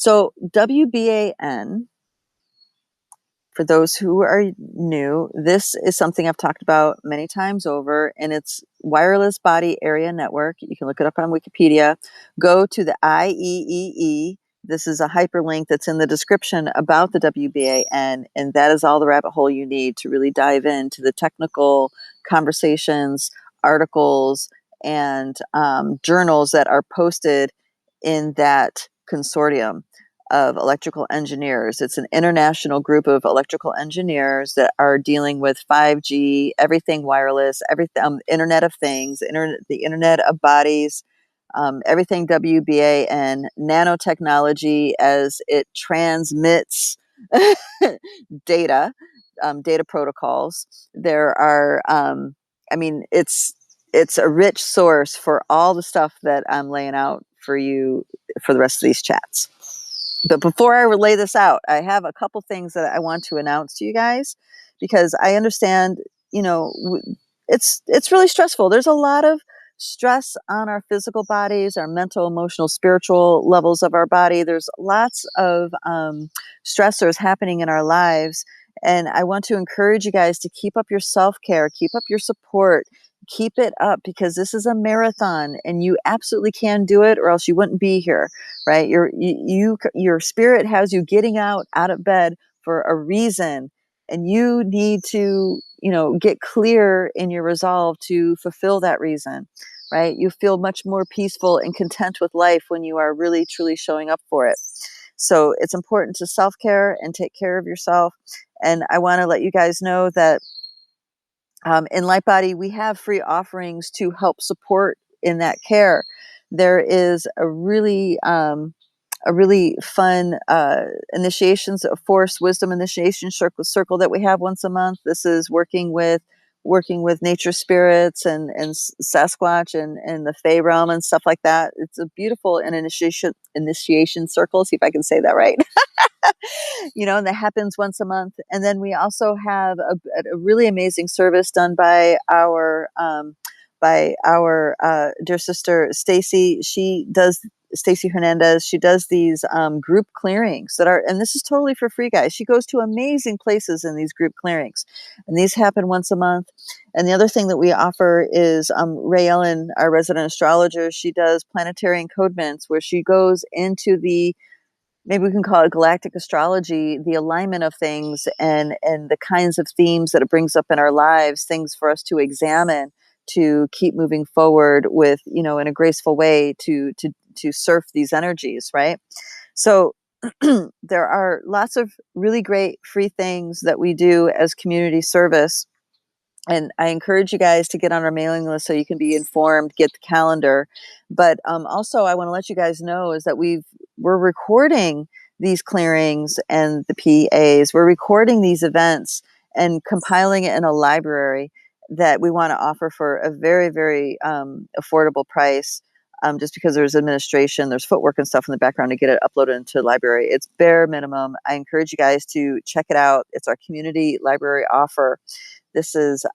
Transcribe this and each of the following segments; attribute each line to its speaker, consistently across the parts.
Speaker 1: So WBAN, for those who are new, this is something I've talked about many times over, and it's Wireless Body Area Network. You can look it up on Wikipedia. Go to the IEEE. This is a hyperlink that's in the description about the WBAN, and that is all the rabbit hole you need to really dive into the technical conversations, articles, and journals that are posted in that consortium of electrical engineers. It's an international group of electrical engineers that are dealing with 5G, everything wireless, everything, Internet of Things, the Internet of Bodies, everything WBAN, nanotechnology as it transmits data, data protocols. There are, it's a rich source for all the stuff that I'm laying out for you for the rest of these chats. But before I relay this out, I have a couple things that I want to announce to you guys, because I understand, it's really stressful. There's a lot of stress on our physical bodies, our mental, emotional, spiritual levels of our body. There's lots of stressors happening in our lives. And I want to encourage you guys to keep up your self-care, keep up your support, keep it up, because this is a marathon and you absolutely can do it, or else you wouldn't be here, right? Your spirit has you getting out of bed for a reason, and you need to, get clear in your resolve to fulfill that reason, right? You feel much more peaceful and content with life when you are really, truly showing up for it. So it's important to self-care and take care of yourself. And I want to let you guys know that in Lightbody, we have free offerings to help support in that care. There is a really fun initiations of force wisdom initiation circle that we have once a month. This is working with nature spirits and Sasquatch and the Fey realm and stuff like that. It's a beautiful initiation circle. See if I can say that right. And that happens once a month. And then we also have a really amazing service done by our dear sister Stacy. Stacy Hernandez. She does these group clearings and this is totally for free, guys. She goes to amazing places in these group clearings, and these happen once a month. And the other thing that we offer is Ray Ellen, our resident astrologer. She does planetary encodements, where she goes into maybe we can call it galactic astrology, the alignment of things and the kinds of themes that it brings up in our lives, things for us to examine, to keep moving forward with, in a graceful way to surf these energies, right? So there are lots of really great free things that we do as community service. And I encourage you guys to get on our mailing list so you can be informed, get the calendar. But also, I want to let you guys know is that we're recording these clearings and the PAs. We're recording these events and compiling it in a library that we want to offer for a very, very affordable price. Just because there's administration, there's footwork and stuff in the background to get it uploaded into the library. It's bare minimum. I encourage you guys to check it out. It's our community library offer. This is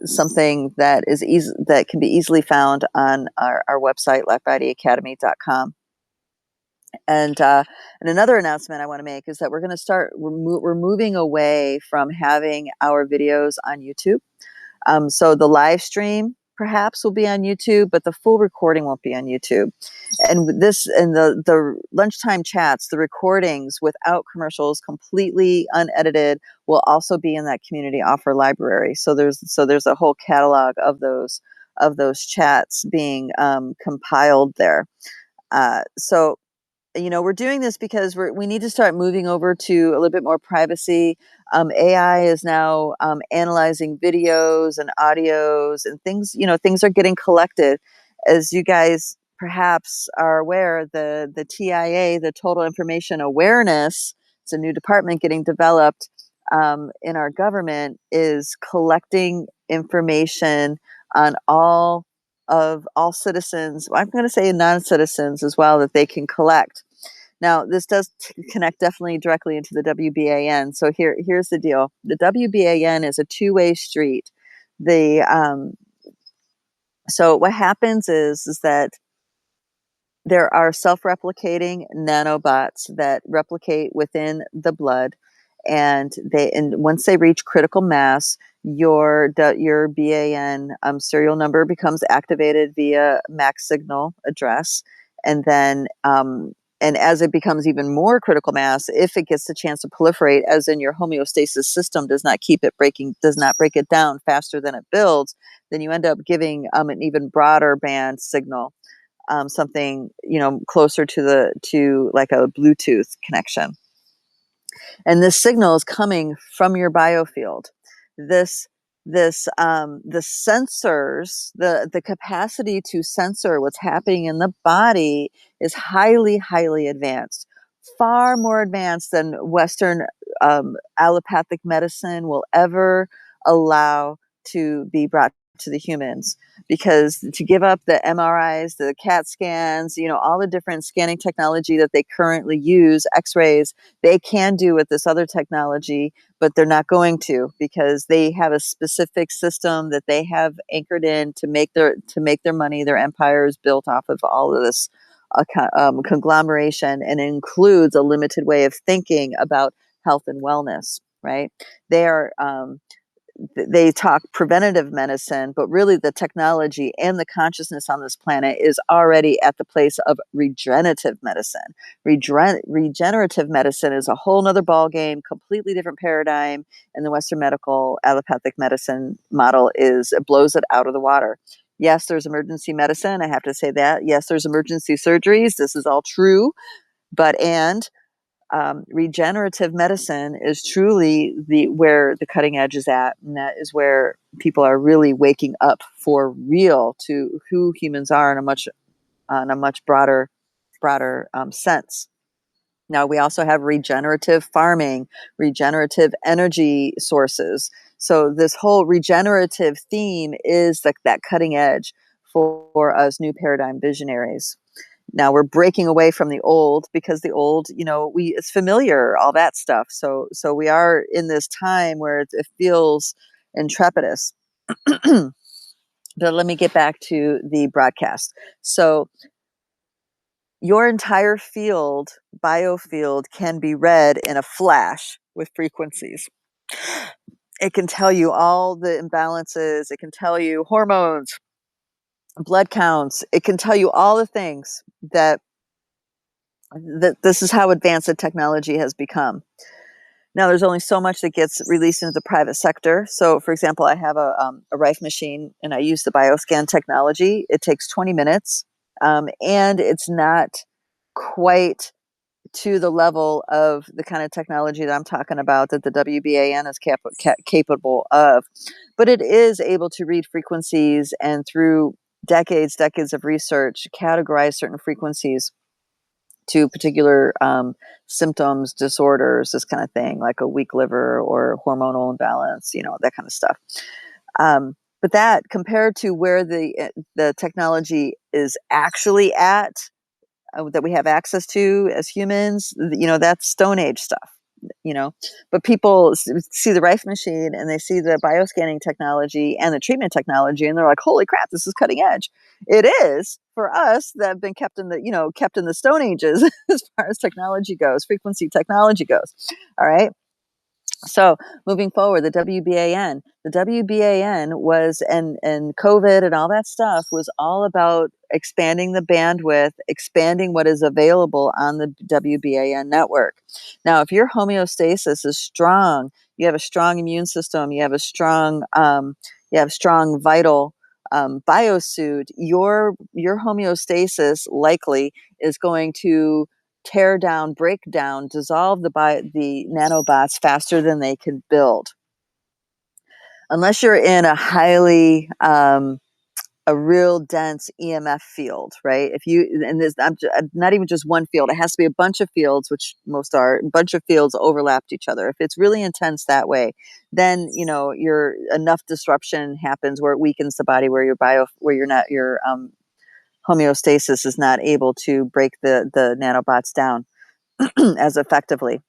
Speaker 1: something that that can be easily found on our website, lightbodyacademy.com. And another announcement I want to make is that we're going to start. We're moving away from having our videos on YouTube. So the live stream perhaps will be on YouTube, but the full recording won't be on YouTube. And the lunchtime chats, the recordings without commercials, completely unedited, will also be in that community offer library. So there's a whole catalog of those chats being compiled there. So we're doing this because we need to start moving over to a little bit more privacy. AI is now analyzing videos and audios and things. Things are getting collected. As you guys perhaps are aware, the TIA, the Total Information Awareness, it's a new department getting developed in our government, is collecting information on all citizens. I'm going to say non-citizens as well, that they can collect. Now, this does connect definitely directly into the WBAN. So here's the deal. The WBAN is a two-way street. So what happens is that there are self-replicating nanobots that replicate within the blood, and once they reach critical mass, your BAN serial number becomes activated via MAC signal address, and then and as it becomes even more critical mass, if it gets the chance to proliferate, as in your homeostasis system does not break it down faster than it builds, then you end up giving an even broader band signal, something closer to like a Bluetooth connection. And this signal is coming from your biofield. This the sensors, the capacity to censor what's happening in the body is highly advanced, far more advanced than Western allopathic medicine will ever allow to be brought to the humans. Because to give up the MRIs, the CAT scans, all the different scanning technology that they currently use, X-rays, they can do with this other technology, but they're not going to, because they have a specific system that they have anchored in to make their money. Their empire is built off of all of this conglomeration, and it includes a limited way of thinking about health and wellness. Right? They talk preventative medicine, but really the technology and the consciousness on this planet is already at the place of regenerative medicine. Regenerative medicine is a whole nother ball game, completely different paradigm, and the Western medical allopathic medicine model blows it out of the water. Yes, there's emergency medicine. I have to say that. Yes, there's emergency surgeries. This is all true, but regenerative medicine is truly where the cutting edge is at, and that is where people are really waking up for real to who humans are in a much broader sense. Now, we also have regenerative farming, regenerative energy sources. So this whole regenerative theme is that cutting edge for us new paradigm visionaries. Now we're breaking away from the old, because the old, it's familiar, all that stuff. So we are in this time where it feels intrepidous. But let me get back to the broadcast. So your entire biofield, can be read in a flash with frequencies. It can tell you all the imbalances. It can tell you hormones, blood counts. It can tell you all the things that this is how advanced the technology has become. Now, there's only so much that gets released into the private sector. So, for example, I have a Rife machine, and I use the bioscan technology. It takes 20 minutes, and it's not quite to the level of the kind of technology that I'm talking about that the WBAN is capable of. But it is able to read frequencies, and through decades of research, categorize certain frequencies to particular symptoms, disorders, this kind of thing, like a weak liver or hormonal imbalance, that kind of stuff. But that, compared to where the technology is actually at, that we have access to as humans, that's Stone Age stuff. But people see the Rife machine, and they see the bioscanning technology and the treatment technology, and they're like, holy crap, this is cutting edge. It is for us that have been kept in the Stone Ages as far as technology goes, frequency technology goes. All right. So moving forward, the WBAN was, and COVID and all that stuff was all about expanding the bandwidth, expanding what is available on the WBAN network. Now, if your homeostasis is strong, you have a strong immune system, you have a strong vital biosuit, your homeostasis likely is going to tear down, break down, dissolve the nanobots faster than they can build. Unless you're in a real dense EMF field, right? And there's not even just one field, it has to be a bunch of fields, which most are, a bunch of fields overlapped each other. If it's really intense that way, then, enough disruption happens where it weakens the body, where your homeostasis is not able to break the nanobots down as effectively.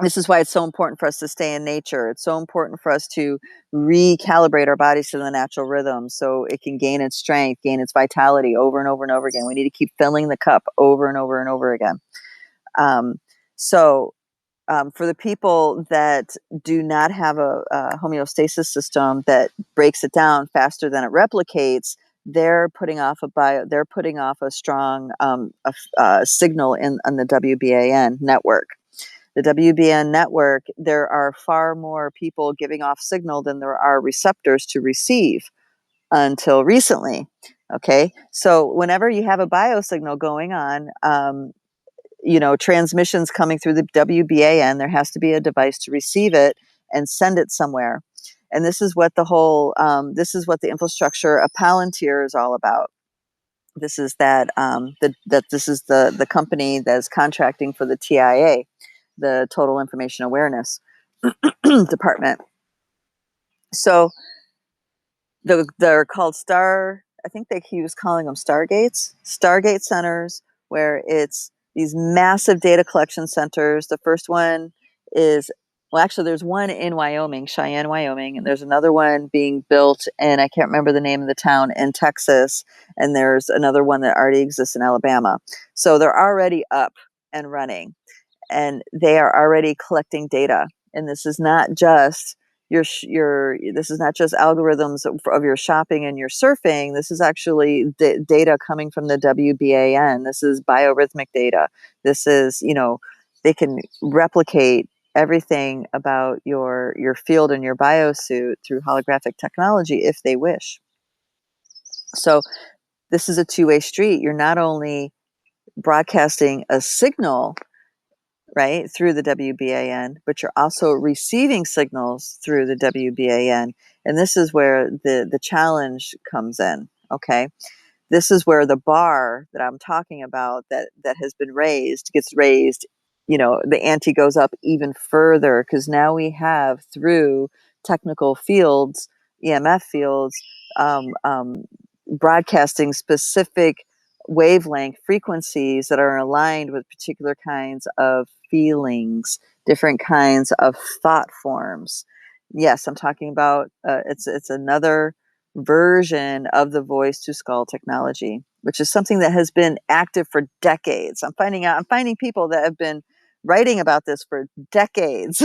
Speaker 1: This is why it's so important for us to stay in nature. It's so important for us to recalibrate our bodies to the natural rhythm so it can gain its strength, gain its vitality over and over and over again. We need to keep filling the cup over and over and over again. Um, so for the people that do not have a homeostasis system that breaks it down faster than it replicates, they're putting off a strong signal on the WBAN network. The WBN network, there are far more people giving off signal than there are receptors to receive until recently. Okay, so whenever you have a biosignal going on, transmissions coming through the WBAN, there has to be a device to receive it and send it somewhere. And this is what the infrastructure of Palantir is all about. This is this is the company that is contracting for the TIA, the Total Information Awareness Department. So they're called I think he was calling them Stargate centers, where it's these massive data collection centers. The first one is, well, actually, there's one in Wyoming, Cheyenne, Wyoming, and there's another one being built, and I can't remember the name of the town, in Texas, and there's another one that already exists in Alabama. So they're already up and running, and they are already collecting data. And this is not just this is not just algorithms of your shopping and your surfing. This is actually data coming from the WBAN. This is biorhythmic data. This is, they can replicate everything about your field and your biosuit through holographic technology if they wish. So this is a two-way street. You're not only broadcasting a signal, right, through the WBAN, but you're also receiving signals through the WBAN. And this is where the challenge comes in, okay? This is where the bar that I'm talking about that has been raised gets raised. The ante goes up even further, because now we have, through technical fields, EMF fields, broadcasting specific wavelength frequencies that are aligned with particular kinds of feelings, different kinds of thought forms. Yes, I'm talking about it's another version of the voice to skull technology, which is something that has been active for decades. I'm finding people that have been writing about this for decades.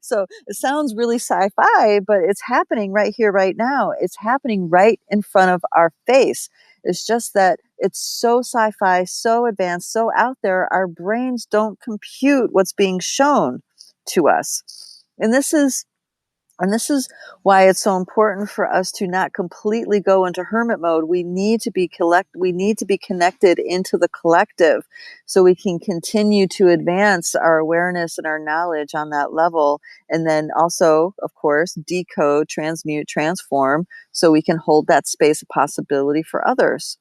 Speaker 1: So it sounds really sci-fi, but it's happening right here, right now. It's happening right in front of our face. It's just that it's so sci-fi, so advanced, so out there, our brains don't compute what's being shown to us. And this is why it's so important for us to not completely go into hermit mode. We need to be connected into the collective, so we can continue to advance our awareness and our knowledge on that level. And then also, of course, decode, transmute, transform, so we can hold that space of possibility for others.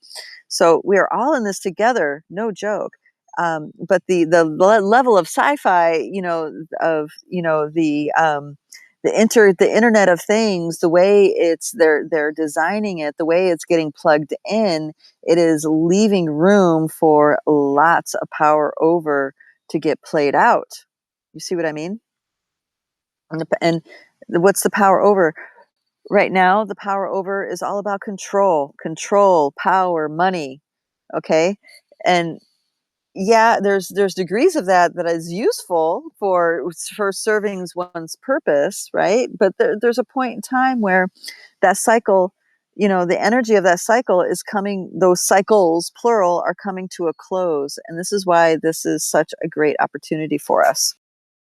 Speaker 1: So we are all in this together, no joke. But the level of sci-fi, the Internet of Things, the way they're designing it, the way it's getting plugged in, it is leaving room for lots of power over to get played out. You see what I mean? And what's the power over? Right now, the power over is all about control, power, money. Okay. And yeah, there's degrees of that is useful for serving one's purpose, right? But there's a point in time where that cycle, the energy of that cycle is coming, those cycles, plural, are coming to a close. And this is why this is such a great opportunity for us.